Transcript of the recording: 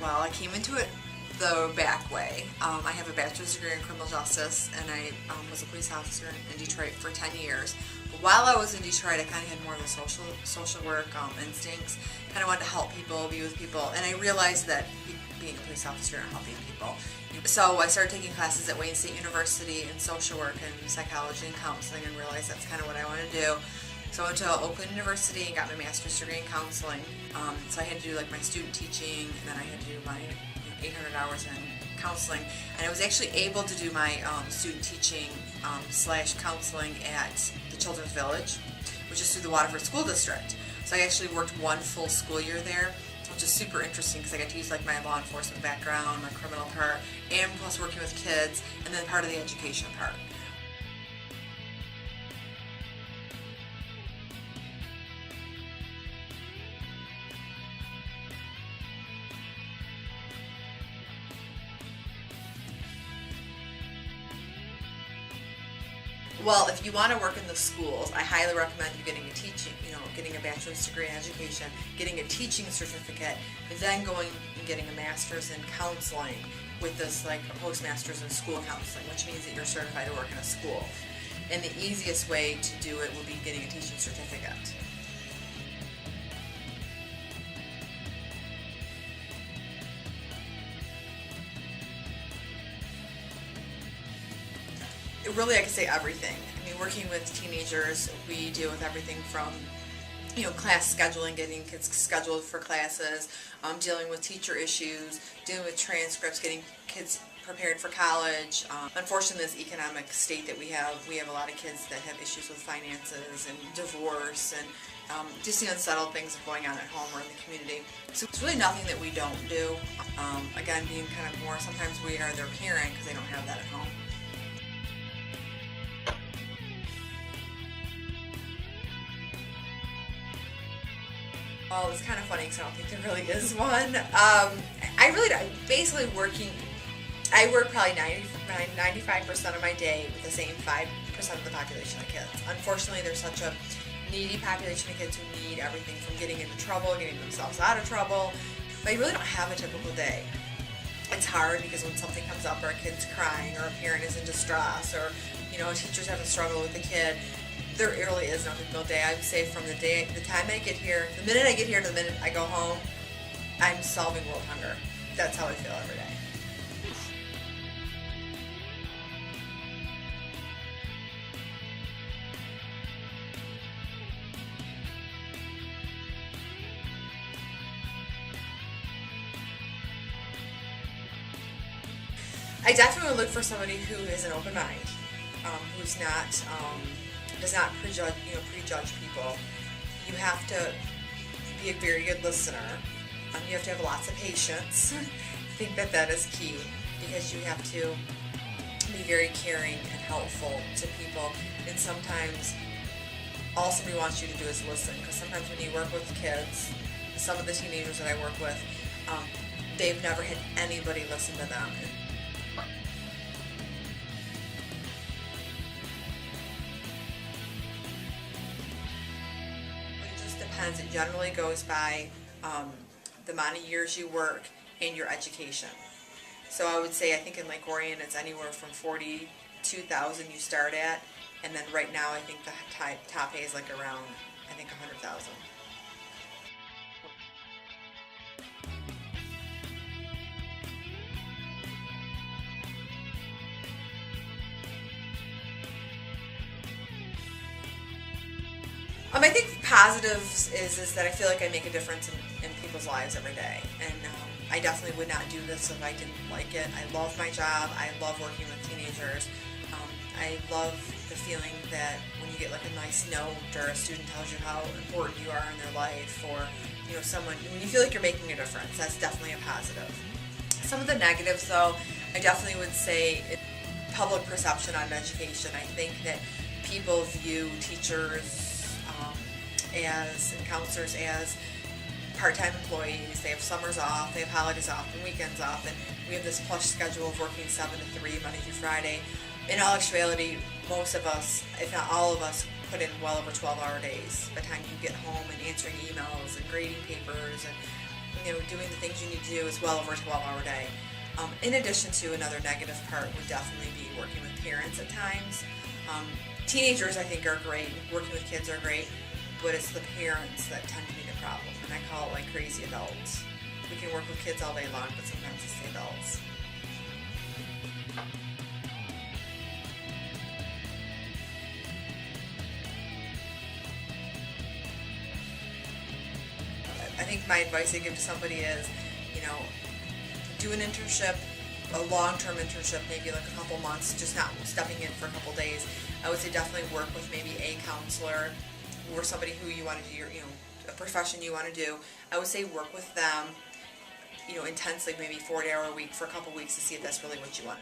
Well, I came into it the back way. I have a bachelor's degree in criminal justice, and I was a police officer in Detroit for 10 years. But while I was in Detroit, I kind of had more of the social work instincts. Kind of wanted to help people, be with people, and I realized that being a police officer and helping people. So I started taking classes at Wayne State University in social work and psychology and counseling, and realized that's kind of what I want to do. So I went to Oakland University and got my master's degree in counseling. So I had to do like my student teaching, and then I had to do my 800 hours in counseling. And I was actually able to do my student teaching slash counseling at the Children's Village, which is through the Waterford School District. So I actually worked one full school year there, which is super interesting because I got to use like my law enforcement background, my criminal part, and plus working with kids, and then part of the education part. Well, if you want to work in the schools, I highly recommend you getting a teaching, getting a bachelor's degree in education, getting a teaching certificate, and then going and getting a master's in counseling with this like a postmaster's in school counseling, which means that you're certified to work in a school. And the easiest way to do it would be getting a teaching certificate. Really, I could say everything. I mean, working with teenagers, we deal with everything from, class scheduling, getting kids scheduled for classes, dealing with teacher issues, dealing with transcripts, getting kids prepared for college. Unfortunately, this economic state that we have a lot of kids that have issues with finances and divorce and just the unsettled things going on at home or in the community. So it's really nothing that we don't do. Again, being kind of more, sometimes we are their parent because they don't have that at home. Well, it's kind of funny because I don't think there really is one. I really don't. Basically working, I work probably 95% of my day with the same 5% of the population of kids. Unfortunately, there's such a needy population of kids who need everything from getting into trouble, getting themselves out of trouble. But I really don't have a typical day. It's hard because when something comes up or a kid's crying or a parent is in distress or, a teacher's having a struggle with a kid, there really is no typical day. I would say from the time I get here, the minute I get here to the minute I go home, I'm solving world hunger. That's how I feel every day. I definitely look for somebody who is an open mind, who's not does not prejudge people. You have to be a very good listener. You have to have lots of patience. I think that is key because you have to be very caring and helpful to people. And sometimes all somebody wants you to do is listen. Because sometimes when you work with kids, some of the teenagers that I work with, they've never had anybody listen to them. It just depends. It generally goes by the amount of years you work and your education. So I would say I think in Lake Orion it's anywhere from 42,000 you start at, and then right now I think the top pay is like around 100,000. I think positives is that I feel like I make a difference in people's lives every day, and I definitely would not do this if I didn't like it. I love my job. I love working with teenagers. I love the feeling that when you get like a nice note or a student tells you how important you are in their life, or someone when you feel like you're making a difference. That's definitely a positive. Some of the negatives, though, I definitely would say public perception on education. I think that people view teachers and counselors as part-time employees. They have summers off, they have holidays off, and weekends off, and we have this plush schedule of working 7 to 3, Monday through Friday. In all actuality, most of us, if not all of us, put in well over 12-hour days by the time you get home and answering emails and grading papers and doing the things you need to do is well over a 12-hour day. In addition to, another negative part would definitely be working with parents at times. Teenagers, I think, are great. Working with kids are great, but it's the parents that tend to be the problem, and I call it like crazy adults. We can work with kids all day long, but sometimes it's the adults. I think my advice I give to somebody is, you know, do an internship, a long-term internship, maybe like a couple months, just not stepping in for a couple days. I would say definitely work with maybe a counselor or somebody who you want to do a profession you want to do. I would say work with them, intensely, maybe 40-hour a week for a couple weeks to see if that's really what you want.